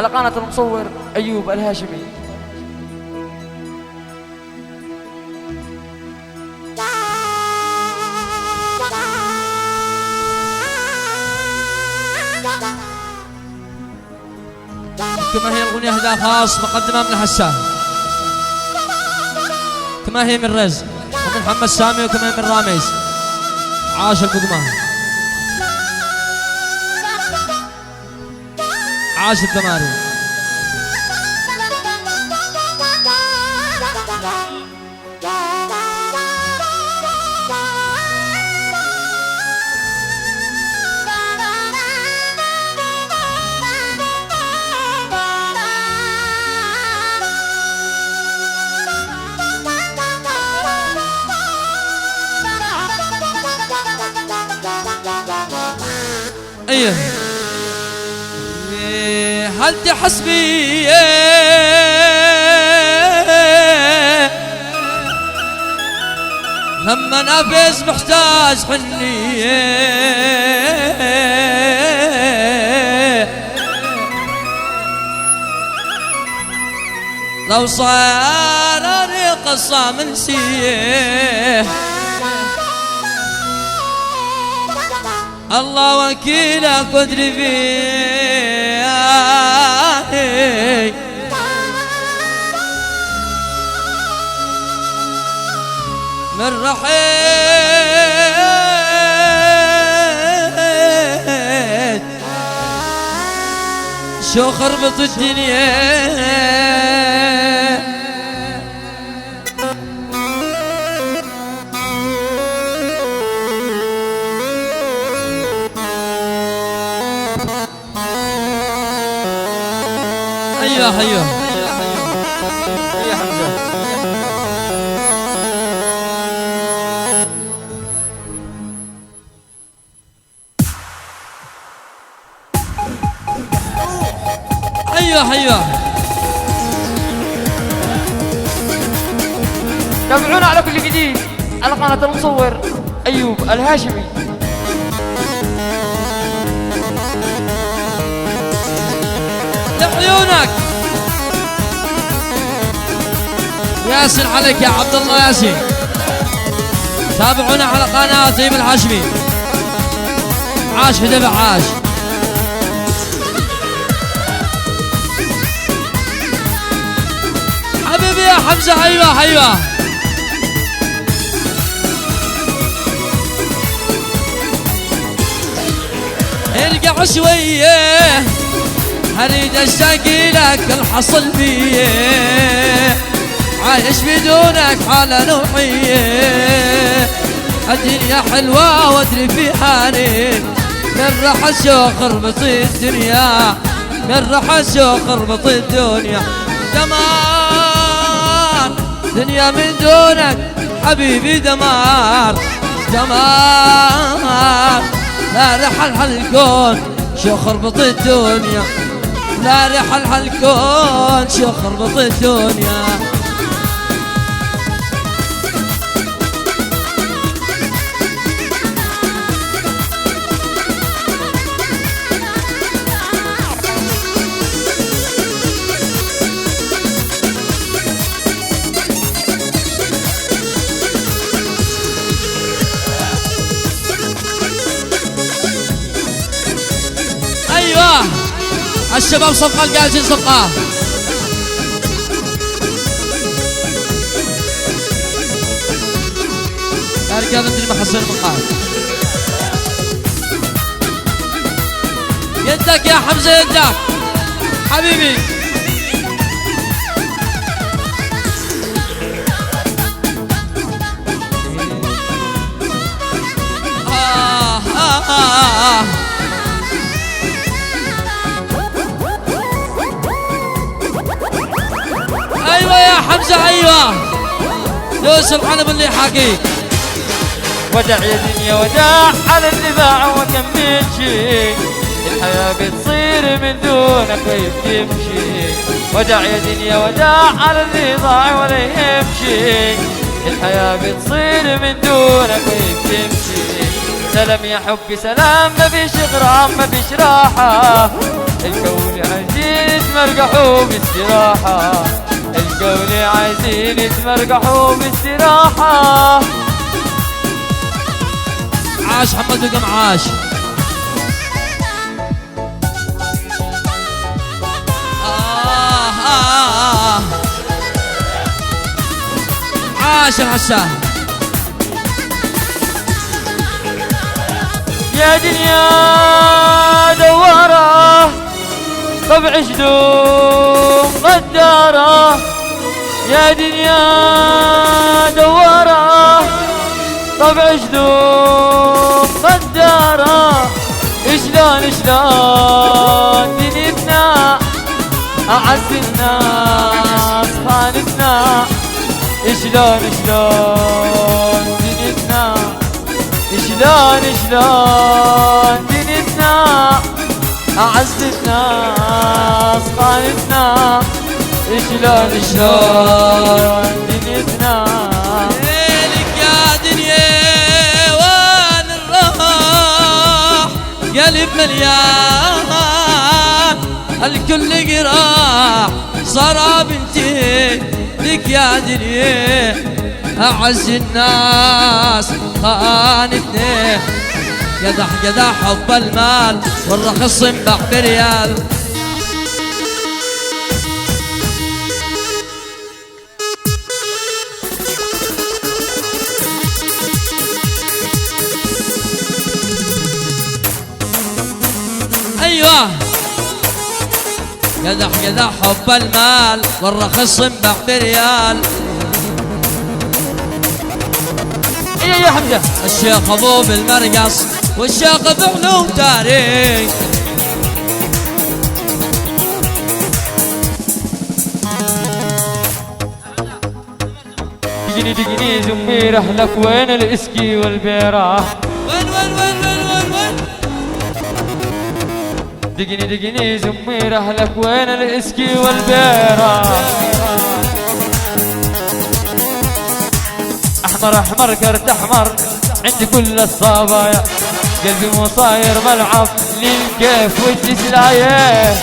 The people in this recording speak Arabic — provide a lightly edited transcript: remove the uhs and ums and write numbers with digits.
على قناة المصور أيوب الهاشمي. كما هي الأغنية هداء خاص مقدمة من الحسان، كما هي من رز ومن محمد سامي، وكما هي من راميس عاش القدماء، عاش الدماري. ايه هل تحسبي لما نفس محتاج حنية لو صار لي قصة منسية الله وكيلك وادري فيه من رحيت شو خربط الدنيا. ايوه ايوه يا حمزة ايوه ايوه. تابعونا على كل جديد على قناة المصور أيوب الهاشمي. لعيونك ياسين عليك يا عبد الله ياسين. تابعونا على قناة طيب الهاشمي. عاش هدبة عاش. حبيبي يا حمزة ايوه ايوه. ارجع شويه اريد اشتاق لك الحصل فيه عايش بدونك حالة نوحية الدنيا حلوة وادري فيها نين من راح الشوق ربط الدنيا من راح الشوق ربط الدنيا دمار دنيا من دونك حبيبي دمار دمار لا رحل هالكون شو خربط الدنيا لا رحل هالكون شو خربط الدنيا. ايوه الشباب صفقة جالسين صفقة. يا رجال ندري ما حصل مقال يدك يا حمزة يدك حبيبي. ايوه يا حمزة ايوه دوس الحنب اللي حاكي. وداع يا دنيا وداع على النباع وكمل شي الحياة بتصير من دونك كيف تمشي. وداع يا دنيا وداع على اللي ضاع ولا يمشي الحياة بتصير من دونك كيف تمشي. سلام يا حبي سلام ما فيش غرام ما فيش راحة الكون عايزين يتمرقحوا باستراحة، الكون عايزين يتمرقحوا باستراحة. عاش حمد وقم عاش. عاش الحسان. يا دنيا دوارة طبع شدوم غدارة، يا دنيا دوارة طبع شدوم غدارة. شلون شلون دنيتنا أعز الناس خانتنا، شلون شلون دنيتنا، شلون شلون دنيتنا أعز الناس خانتنا، شلون شلون دنيتنا. ليلك يا دنيا وين الراح، قلب مليان الكل قراح، صار بنتي لك يا دنيا أعز الناس خانتني. قدح قدح حب المال والرخص انباع بريال. ايوه قدح قدح حب المال والرخص انباع بريال. يا حمزة الشيخ ابو بالمرقص والشيخ بعلوم تاريخ. دقني دقني زمير اهلك وين الاسكي والبيرة، وين وين وين وين وين وين. دقني دقني زمير اهلك وين الاسكي والبيرة. احمر احمر كرت احمر عندي كل الصبايا، قلبي مو صاير ملعب للكيف والتسلايه.